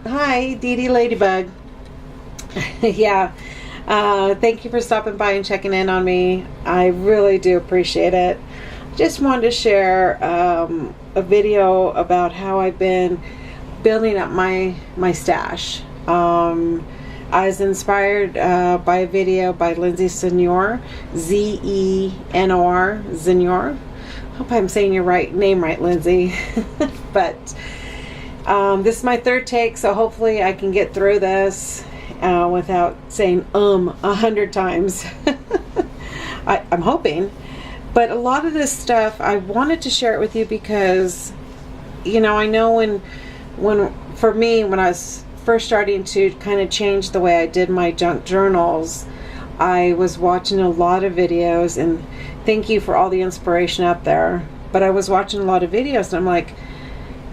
Hi, Dee Dee Ladybug. Yeah, thank you for stopping by and checking in on me. I really do appreciate it. Just wanted to share a video about how I've been building up my stash. I was inspired by a video by Lindsay Senor, Z-E-N-O-R, Zenor. Hope I'm saying your name right, Lindsay. But this is my third take, so hopefully I can get through this without saying 100 times. I'm hoping. But a lot of this stuff, I wanted to share it with you because, you know, I know when for me, when I was first starting to kind of change the way I did my junk journals, I was watching a lot of videos, and thank you for all the inspiration out there. But I was watching a lot of videos, and I'm like,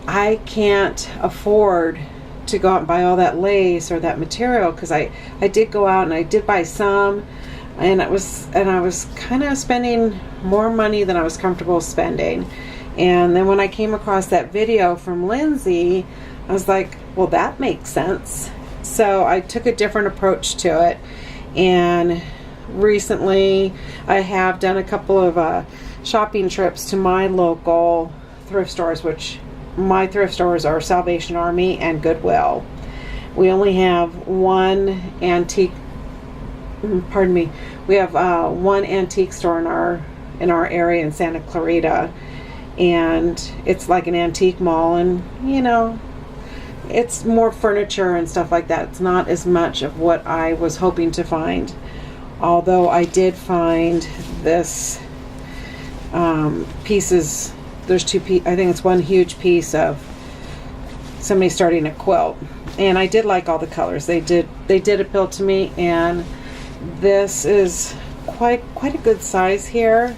I can't afford to go out and buy all that lace or that material, because I did go out and I did buy some, and I was kind of spending more money than I was comfortable spending. And then when I came across that video from Lindsay, I was like, well, that makes sense. So I took a different approach to it, and recently I have done a couple of shopping trips to my local thrift stores, which my thrift stores are Salvation Army and Goodwill. We only have one antique, pardon me, we have one antique store in our area in Santa Clarita, and it's like an antique mall, and you know, it's more furniture and stuff like that. It's not as much of what I was hoping to find, although I did find this pieces. There's two I think it's one huge piece of somebody starting a quilt, and I did like all the colors. They did appeal to me, and this is quite a good size here.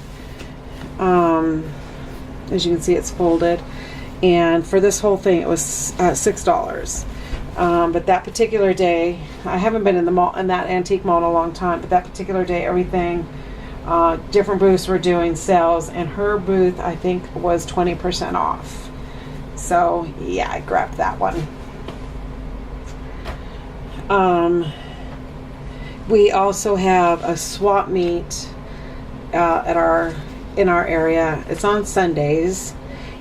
As you can see, it's folded, and for this whole thing it was $6. But that particular day, I haven't been in the mall, in that antique mall, in a long time, but that particular day, everything, different booths were doing sales, and her booth, I think, was 20% off. So yeah, I grabbed that one. We also have a swap meet in our area. It's on Sundays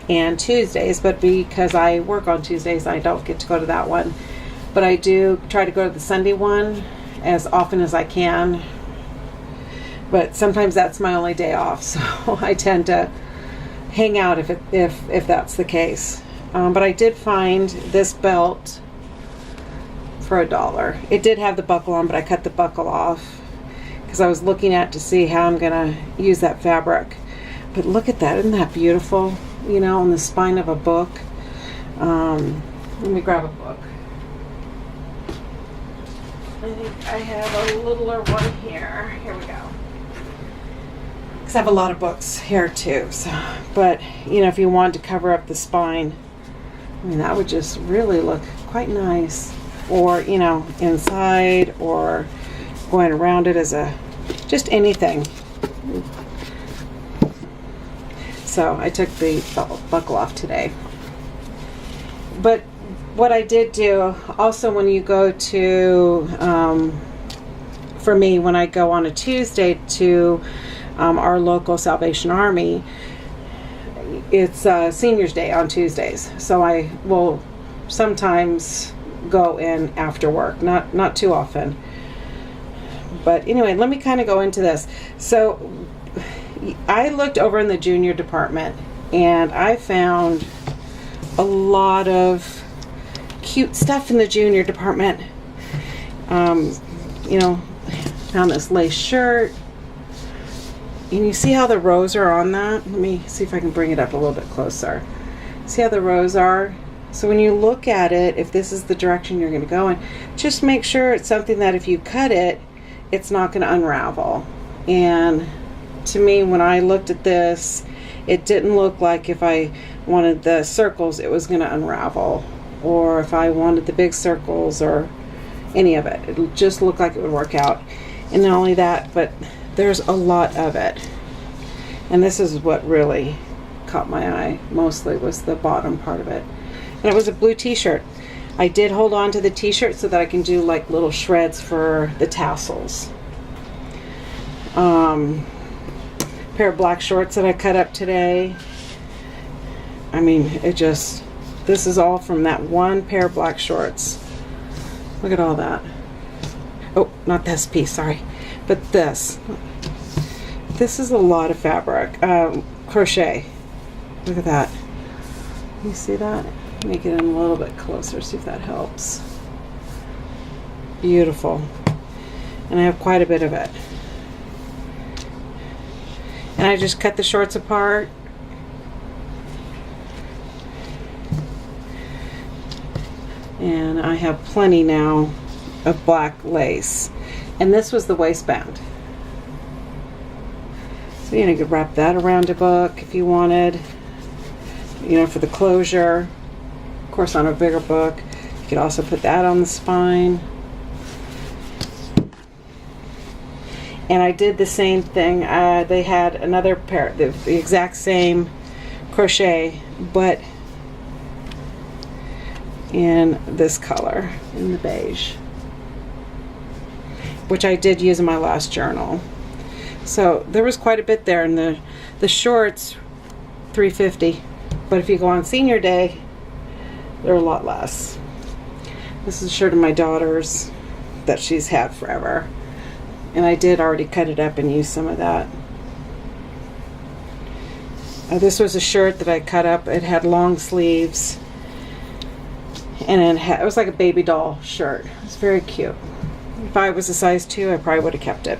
and Tuesdays, but because I work on Tuesdays, I don't get to go to that one. But I do try to go to the Sunday one as often as I can. But sometimes that's my only day off, so I tend to hang out if that's the case. But I did find this belt for $1. It did have the buckle on, but I cut the buckle off because I was looking at to see how I'm gonna use that fabric. But look at that, isn't that beautiful? You know, on the spine of a book. Let me grab a book. I think I have a littler one here. Here we go. Because I have a lot of books here too. So, but you know, if you wanted to cover up the spine, I mean, that would just really look quite nice. Or, you know, inside, or going around it as just anything. So I took the buckle off today. But what I did do also, when you go to, for me, when I go on a Tuesday to our local Salvation Army, it's Seniors Day on Tuesdays. So I will sometimes go in after work, not too often. But anyway, let me kind of go into this. So I looked over in the junior department, and I found a lot of cute stuff in the junior department. You know, found this lace shirt, and you see how the rows are on that? Let me see if I can bring it up a little bit closer. See how the rows are? So when you look at it, if this is the direction you're going to go in, just make sure it's something that if you cut it, it's not going to unravel. And to me, when I looked at this, it didn't look like if I wanted the circles, it was going to unravel, or if I wanted the big circles or any of it. It just looked like it would work out. And not only that, but there's a lot of it. And this is what really caught my eye mostly, was the bottom part of it. And it was a blue t-shirt. I did hold on to the t-shirt so that I can do like little shreds for the tassels. Pair of black shorts that I cut up today. I mean, this is all from that one pair of black shorts. Look at all that. Oh, not this piece, sorry. But this. This is a lot of fabric. Crochet. Look at that. You see that? Make it in a little bit closer, see if that helps. Beautiful. And I have quite a bit of it. And I just cut the shorts apart. And I have plenty now of black lace. And this was the waistband. So you could wrap that around a book if you wanted. You know, for the closure. Of course, on a bigger book. You could also put that on the spine. And I did the same thing. They had another pair, the exact same crochet, but in this color, in the beige, which I did use in my last journal. So there was quite a bit there, and the shorts, $3.50, but if you go on senior day, they're a lot less. This is a shirt of my daughter's that she's had forever. And I did already cut it up and use some of that. This was a shirt that I cut up. It had long sleeves. And it was like a baby doll shirt. It was very cute. If I was a size 2, I probably would have kept it.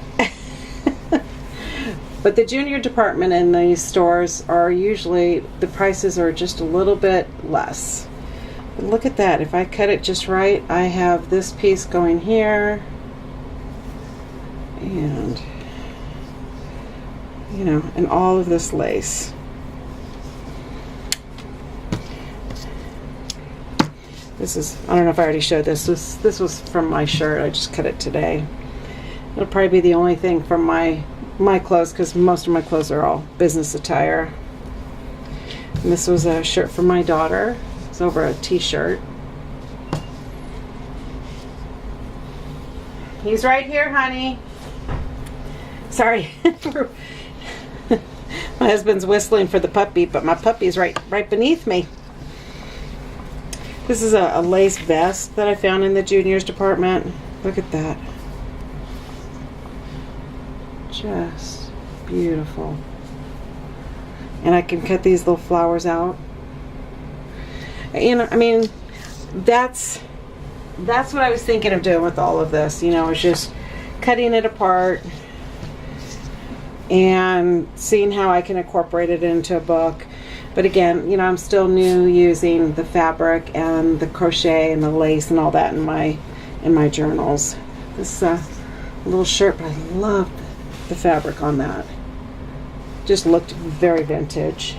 But the junior department in these stores are usually, the prices are just a little bit less. But look at that. If I cut it just right, I have this piece going here. And, you know, and all of this lace. This is, I don't know if I already showed this. This was from my shirt. I just cut it today. It'll probably be the only thing from my clothes, because most of my clothes are all business attire. And this was a shirt for my daughter. It's over a t-shirt. He's right here, honey. Sorry. My husband's whistling for the puppy, but my puppy's right beneath me. This is a lace vest that I found in the juniors department. Look at that. Just beautiful. And I can cut these little flowers out. You know, I mean, that's what I was thinking of doing with all of this. You know, it's just cutting it apart and seeing how I can incorporate it into a book. But again, you know, I'm still new using the fabric and the crochet and the lace and all that in my journals. This little shirt, but I love the fabric on that. Just looked very vintage.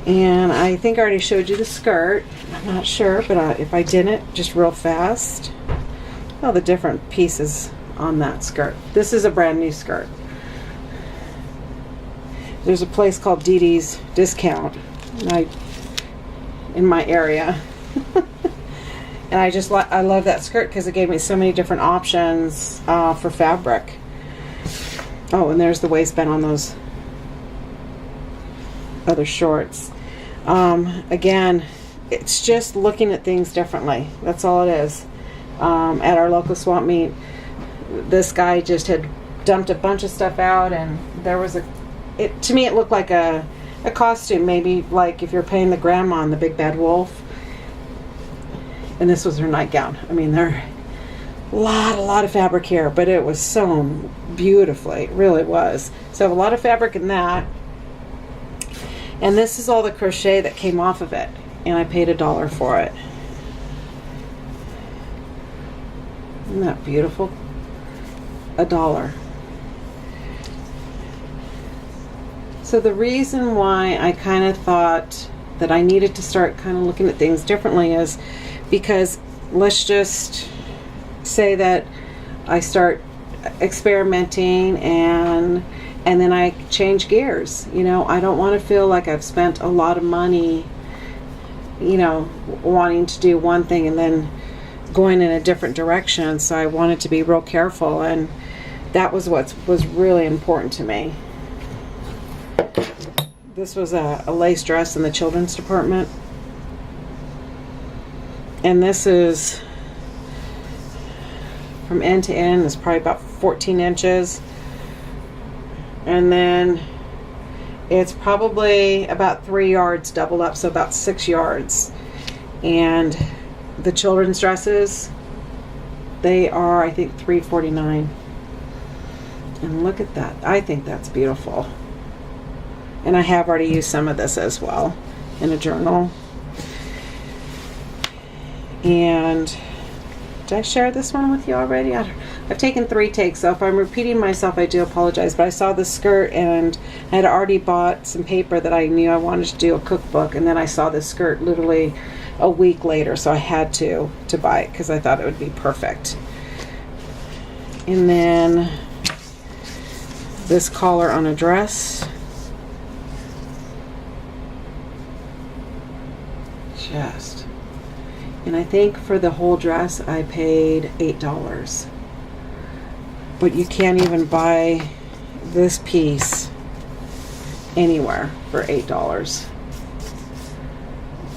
And I think I already showed you the skirt. I'm not sure, but if I didn't, just real fast. All the different pieces on that skirt. This is a brand new skirt. There's a place called Dee Dee's Discount in my area. And I love that skirt because it gave me so many different options for fabric. Oh, and there's the waistband on those other shorts. Again, it's just looking at things differently. That's all it is. At our local swap meet, this guy just had dumped a bunch of stuff out, and there was to me it looked like a costume, maybe like if you're playing the grandma in The Big Bad Wolf. And this was her nightgown. I mean, there a lot of fabric here, but it was sewn beautifully. It really was. So I have a lot of fabric in that. And this is all the crochet that came off of it. And I paid $1 for it. Isn't that beautiful? $1. So the reason why I kind of thought that I needed to start kind of looking at things differently is because let's just say that I start experimenting and then I change gears. You know, I don't want to feel like I've spent a lot of money you know, wanting to do one thing and then going in a different direction. So I wanted to be real careful, and that was what was really important to me. This was a lace dress in the children's department. And this is from end to end is probably about 14 inches. And then it's probably about 3 yards doubled up, so about 6 yards. And the children's dresses, they are, I think, $3.49. And look at that. I think that's beautiful. And I have already used some of this as well in a journal. And did I share this one with you already? I've taken 3 takes, so if I'm repeating myself, I do apologize. But I saw this skirt, and I had already bought some paper that I knew I wanted to do a cookbook, and then I saw this skirt literally a week later, so I had to buy it because I thought it would be perfect. And then this collar on a dress. And I think for the whole dress I paid $8. But you can't even buy this piece anywhere for $8.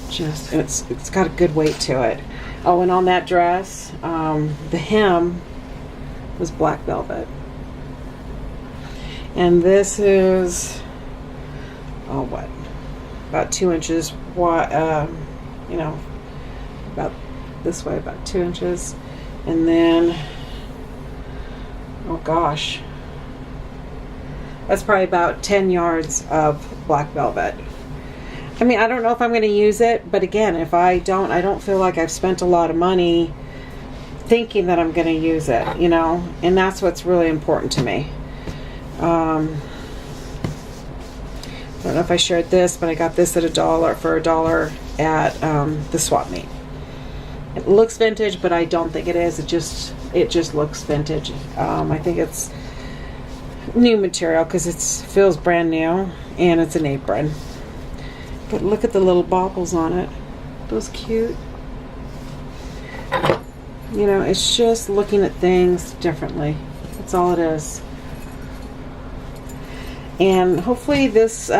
Just, it's got a good weight to it. Oh, and on that dress, the hem was black velvet. And this is, oh, what? About 2 inches wide, you know, about this way, about 2 inches. And then, oh gosh, that's probably about 10 yards of black velvet. I mean, I don't know if I'm going to use it, but again, if I don't feel like I've spent a lot of money thinking that I'm going to use it, you know, and that's what's really important to me. I don't know if I shared this, but I got this at $1 at the swap meet. It looks vintage, but I don't think it is. It just looks vintage. I think it's new material because it feels brand new, and it's an apron. But look at the little baubles on it. Those cute. You know, it's just looking at things differently. That's all it is. And hopefully this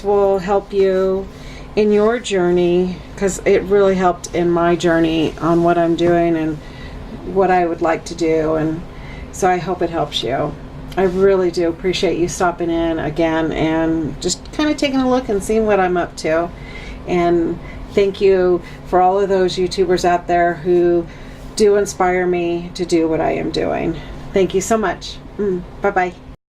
will help you in your journey, because it really helped in my journey on what I'm doing and what I would like to do, and so I hope it helps you. I really do appreciate you stopping in again and just kind of taking a look and seeing what I'm up to. And thank you for all of those YouTubers out there who do inspire me to do what I am doing. Thank you so much. Bye-bye.